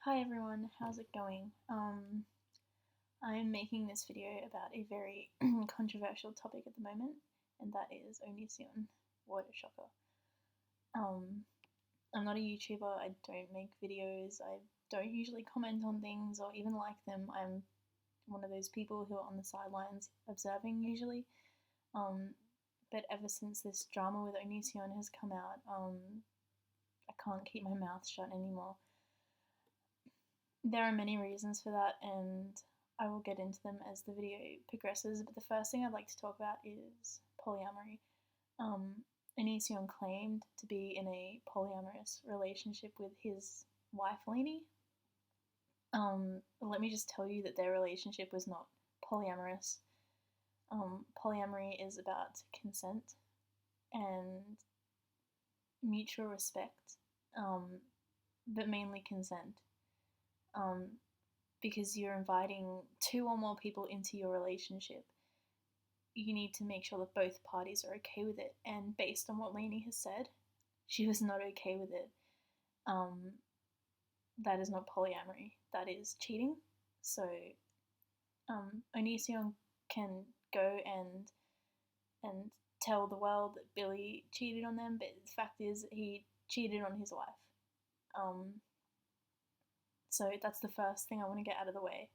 Hi everyone, how's it going? I'm making this video about a very controversial topic at the moment, and that is Onision. What a shocker. Um, I'm not a YouTuber, I don't make videos, I don't usually comment on things or even like them. I'm one of those people who are on the sidelines observing usually. Um, but ever since this drama with Onision has come out, I can't keep my mouth shut anymore. There are many reasons for that, and I will get into them as the video progresses. But the first thing I'd like to talk about is polyamory. Um, Onision claimed to be in a polyamorous relationship with his wife, Lainey. Let me just tell you that their relationship was not polyamorous. Polyamory is about consent and mutual respect, but mainly consent. Um, because you're inviting two or more people into your relationship, you need to make sure that both parties are okay with it. And based on what Lainey has said, she was not okay with it. Um, that is not polyamory. That is cheating. So Onision can go and tell the world that Billie cheated on them, but the fact is he cheated on his wife. Um, so that's the first thing I want to get out of the way.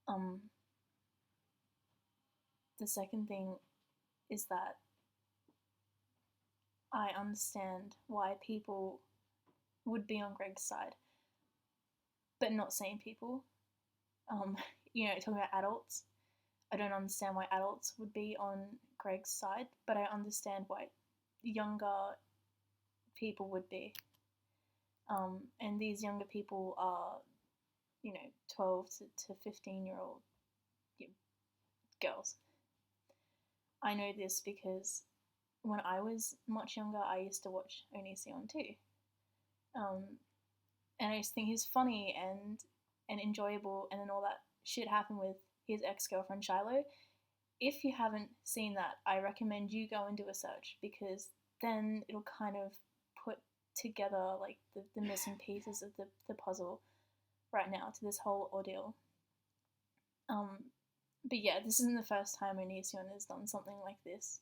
Um, the second thing is that I understand why people would be on Greg's side, but not sane people. Um, talking about adults, I don't understand why adults would be on Greg's side, but I understand why younger people would be. And these younger people are, 12 to 15-year-old girls. I know this because when I was much younger, I used to watch Onision too. Um, and I just think he's funny and enjoyable, and then all that shit happened with his ex-girlfriend Shiloh. If you haven't seen that, I recommend you go and do a search, because then it'll kind of put together like the missing pieces of the puzzle right now to this whole ordeal. But yeah, this isn't the first time Onision has done something like this.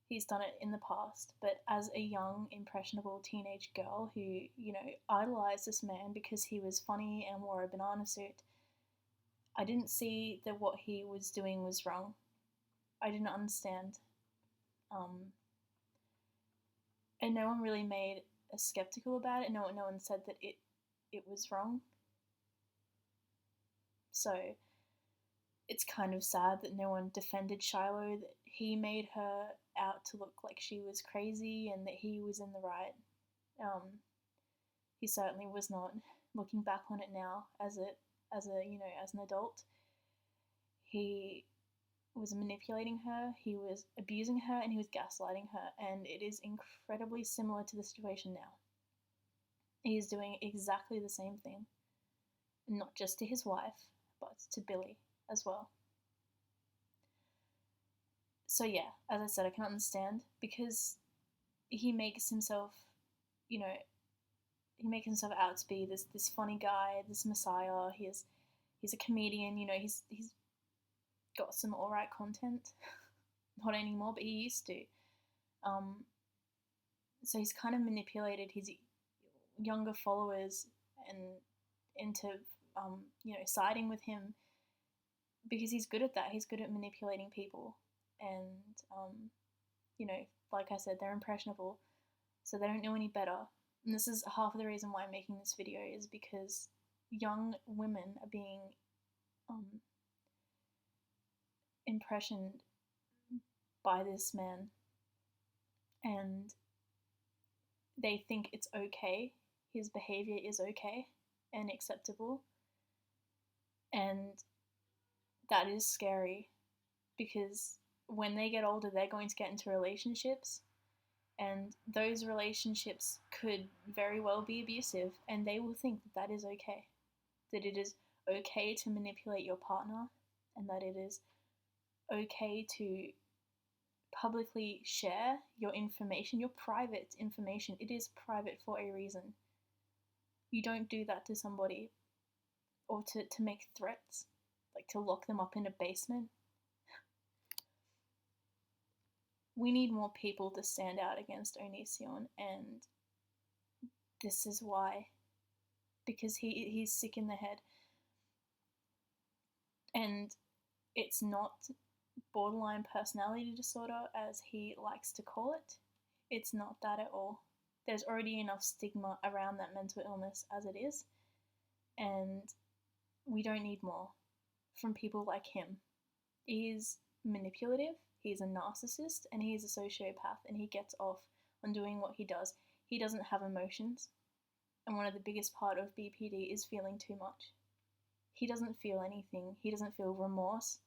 He's done it in the past, but as a young, impressionable teenage girl who, idolized this man because he was funny and wore a banana suit, I didn't see that what he was doing was wrong. I didn't understand. And no one really made a skeptical about it. No one said that it was wrong. So it's kind of sad that no one defended Shiloh, that he made her out to look like she was crazy and that he was in the right. He certainly was not. Looking back on it now, as an adult, he was manipulating her, he was abusing her, and he was gaslighting her, and it is incredibly similar to the situation now. He is doing exactly the same thing, not just to his wife, but to Billie as well. So yeah, as I said, I can understand, because he makes himself, he makes himself out to be this funny guy, this messiah. He's a comedian. He's got some alright content. Not anymore, but he used to. So he's kind of manipulated his younger followers and into siding with him, because he's good at that. He's good at manipulating people, and like I said, they're impressionable, so they don't know any better. And this is half of the reason why I'm making this video, is because young women are being impressioned by this man, and they think it's okay. His behavior is okay and acceptable, and that is scary, because when they get older, they're going to get into relationships, and those relationships could very well be abusive, and they will think that that is okay. That it is okay to manipulate your partner, and that it is okay to publicly share your information, your private information. It is private for a reason. You don't do that to somebody, or to make threats, like to lock them up in a basement. We need more people to stand out against Onision, and this is why. Because he's sick in the head. And it's not borderline personality disorder, as he likes to call it. It's not that at all. There's already enough stigma around that mental illness as it is, and we don't need more from people like him. He's manipulative, he's a narcissist, and he's a sociopath, and he gets off on doing what he does. He doesn't have emotions, and one of the biggest part of BPD is feeling too much. He doesn't feel anything. He doesn't feel remorse.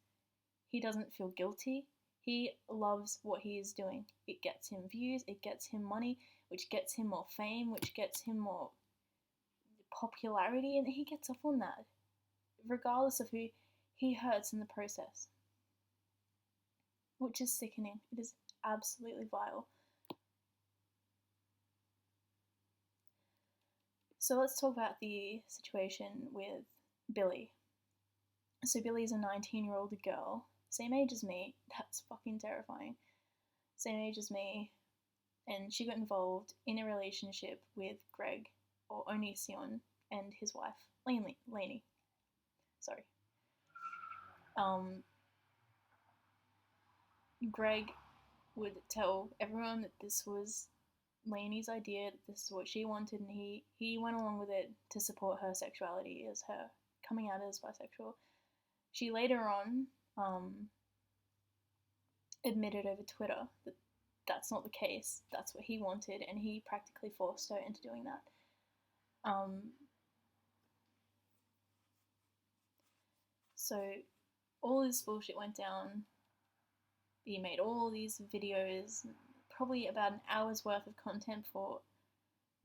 He doesn't feel guilty. He loves what he is doing. It gets him views, it gets him money, which gets him more fame, which gets him more popularity, and he gets off on that. Regardless of who, he hurts in the process. Which is sickening. It is absolutely vile. So let's talk about the situation with Billie. So Billie's a 19-year-old girl, same age as me. That's fucking terrifying. Same age as me, and she got involved in a relationship with Greg, or Onision, and his wife, Lainey. Sorry. Greg would tell everyone that this was Lainey's idea, that this is what she wanted, and he went along with it to support her sexuality as her coming out as bisexual. She later on admitted over Twitter that that's not the case, that's what he wanted, and he practically forced her into doing that. So all this bullshit went down. He made all these videos, probably about an hour's worth of content for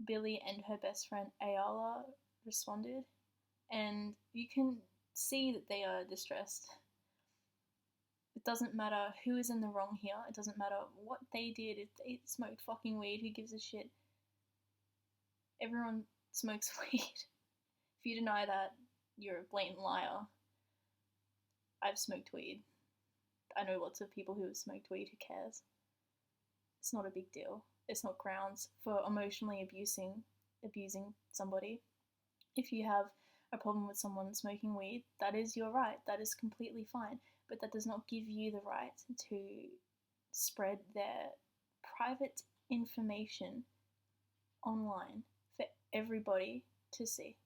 Billie, and her best friend Ayala responded, and you can see that they are distressed. It doesn't matter who is in the wrong here, it doesn't matter what they did. If they smoked fucking weed, who gives a shit? Everyone smokes weed. If you deny that, you're a blatant liar. I've smoked weed. I know lots of people who have smoked weed. Who cares? It's not a big deal. It's not grounds for emotionally abusing somebody. If you have a problem with someone smoking weed, that is your right. That is completely fine. But that does not give you the right to spread their private information online for everybody to see.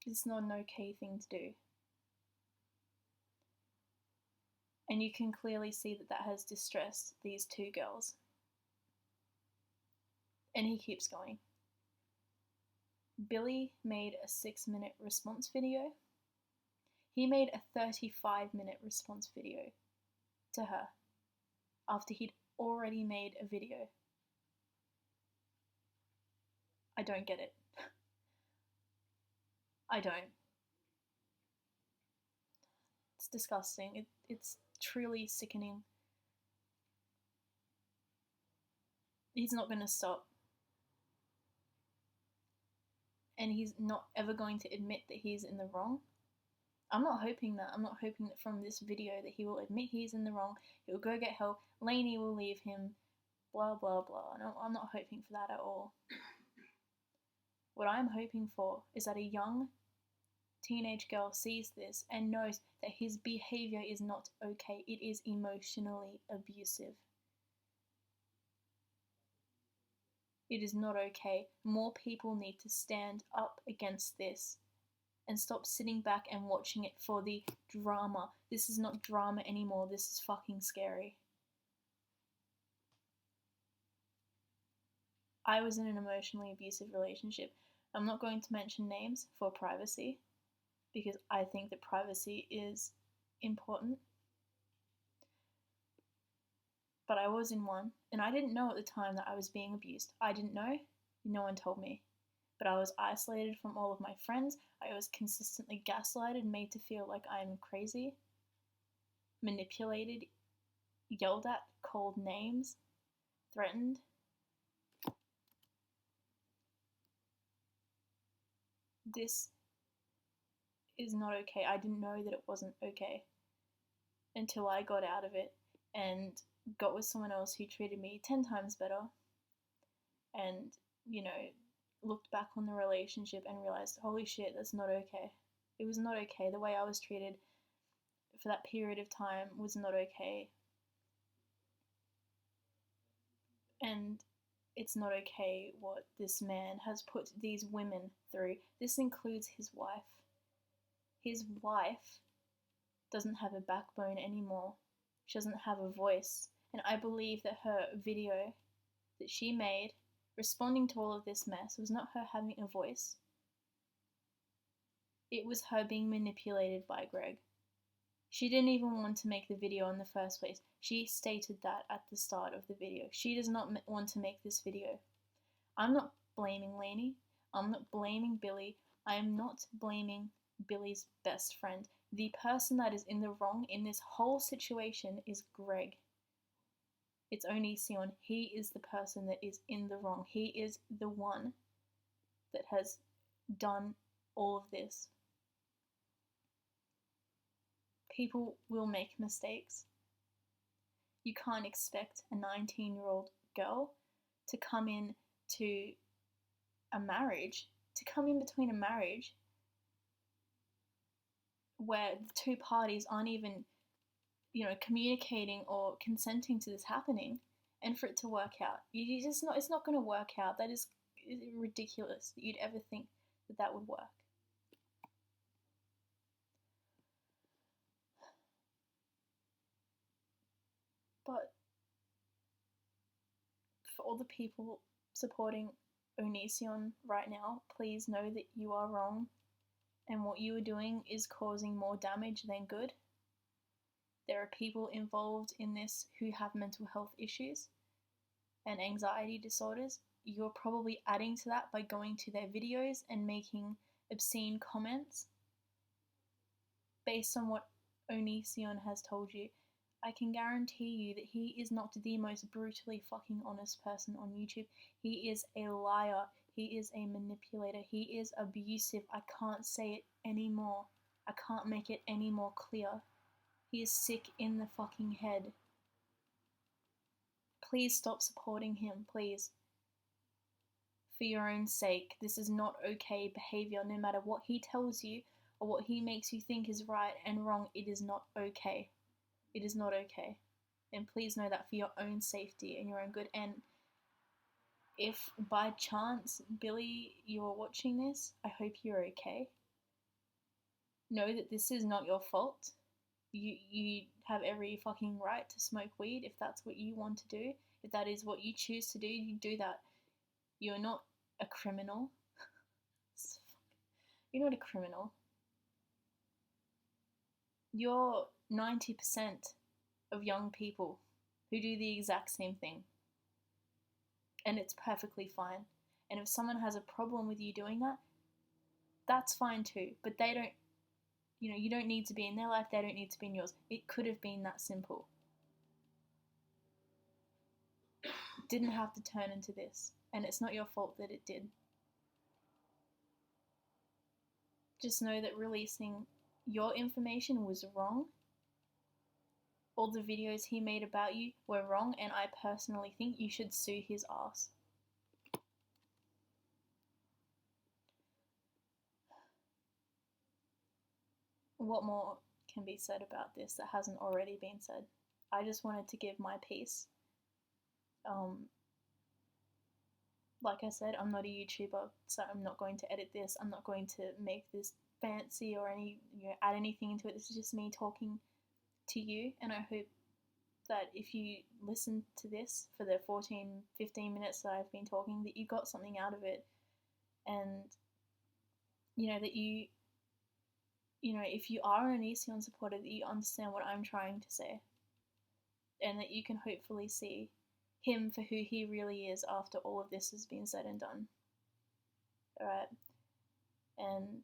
It's not an okay thing to do. And you can clearly see that that has distressed these two girls. And he keeps going. Billie made a 6-minute response video. He made a 35-minute response video to her after he'd already made a video. I don't get it. I don't. It's disgusting. It's truly sickening. He's not going to stop. And he's not ever going to admit that he's in the wrong. I'm not hoping that. I'm not hoping that from this video that he will admit he's in the wrong, he'll go get help, Lainey will leave him, blah blah blah. No, I'm not hoping for that at all. What I'm hoping for is that a young teenage girl sees this and knows that his behavior is not okay. It is emotionally abusive. It is not okay. More people need to stand up against this and stop sitting back and watching it for the drama. This is not drama anymore. This is fucking scary. I was in an emotionally abusive relationship. I'm not going to mention names for privacy, because I think that privacy is important. But I was in one, and I didn't know at the time that I was being abused. I didn't know. No one told me. But I was isolated from all of my friends. I was consistently gaslighted, made to feel like I'm crazy, manipulated, yelled at, called names, threatened. this is not okay. I didn't know that it wasn't okay until I got out of it and got with someone else who treated me 10 times better and, you know, looked back on the relationship and realized, holy shit, that's not okay. It was not okay. The way I was treated for that period of time was not okay. And it's not okay what this man has put these women through. This includes his wife. His wife doesn't have a backbone anymore. She doesn't have a voice. And I believe that her video that she made responding to all of this mess was not her having a voice. It was her being manipulated by Greg. She didn't even want to make the video in the first place. She stated that at the start of the video. She does not want to make this video. I'm not blaming Lainey. I'm not blaming Billie. I am not blaming Billie's best friend. The person that is in the wrong in this whole situation is Greg. It's Onision. He is the person that is in the wrong. He is the one that has done all of this. People will make mistakes. You can't expect a 19-year-old girl to come in to a marriage, to come in between a marriage where the two parties aren't even, communicating or consenting to this happening, and for it to work out. It's not going to work out. That is ridiculous that you'd ever think that would work. But for all the people supporting Onision right now, please know that you are wrong, and what you are doing is causing more damage than good. There are people involved in this who have mental health issues and anxiety disorders. You're probably adding to that by going to their videos and making obscene comments based on what Onision has told you. I can guarantee you that he is not the most brutally fucking honest person on YouTube. He is a liar. He is a manipulator. He is abusive. I can't say it anymore. I can't make it any more clear. He is sick in the fucking head. Please stop supporting him, please. For your own sake. This is not okay behavior. No matter what he tells you or what he makes you think is right and wrong, it is not okay. It is not okay. And please know that for your own safety and your own good. And if by chance, Billie, you are watching this, I hope you're okay. Know that this is not your fault. You have every fucking right to smoke weed if that's what you want to do. If that is what you choose to do, you do that. You're not a criminal. You're not a criminal. You're 90% of young people who do the exact same thing. And it's perfectly fine. And if someone has a problem with you doing that, that's fine too. But they don't, you don't need to be in their life, they don't need to be in yours. It could have been that simple. It didn't have to turn into this. And it's not your fault that it did. Just know that releasing your information was wrong. All the videos he made about you were wrong, and I personally think you should sue his ass. What more can be said about this that hasn't already been said? I just wanted to give my piece. Like I said, I'm not a YouTuber, so I'm not going to edit this. I'm not going to make this fancy or add anything into it. This is just me talking to you, and I hope that if you listen to this for the 15 minutes that I've been talking, that you got something out of it, and that you if you are an Onision supporter, that you understand what I'm trying to say, and that you can hopefully see him for who he really is after all of this has been said and done. Alright? And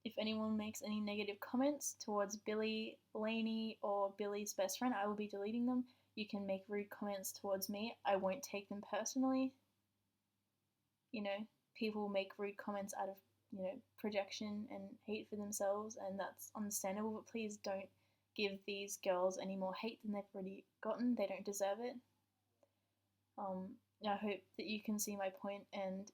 if anyone makes any negative comments towards Billie, Lainey, or Billie's best friend, I will be deleting them. You can make rude comments towards me. I won't take them personally. People make rude comments out of projection and hate for themselves, and that's understandable, but please don't give these girls any more hate than they've already gotten. They don't deserve it. I hope that you can see my point, and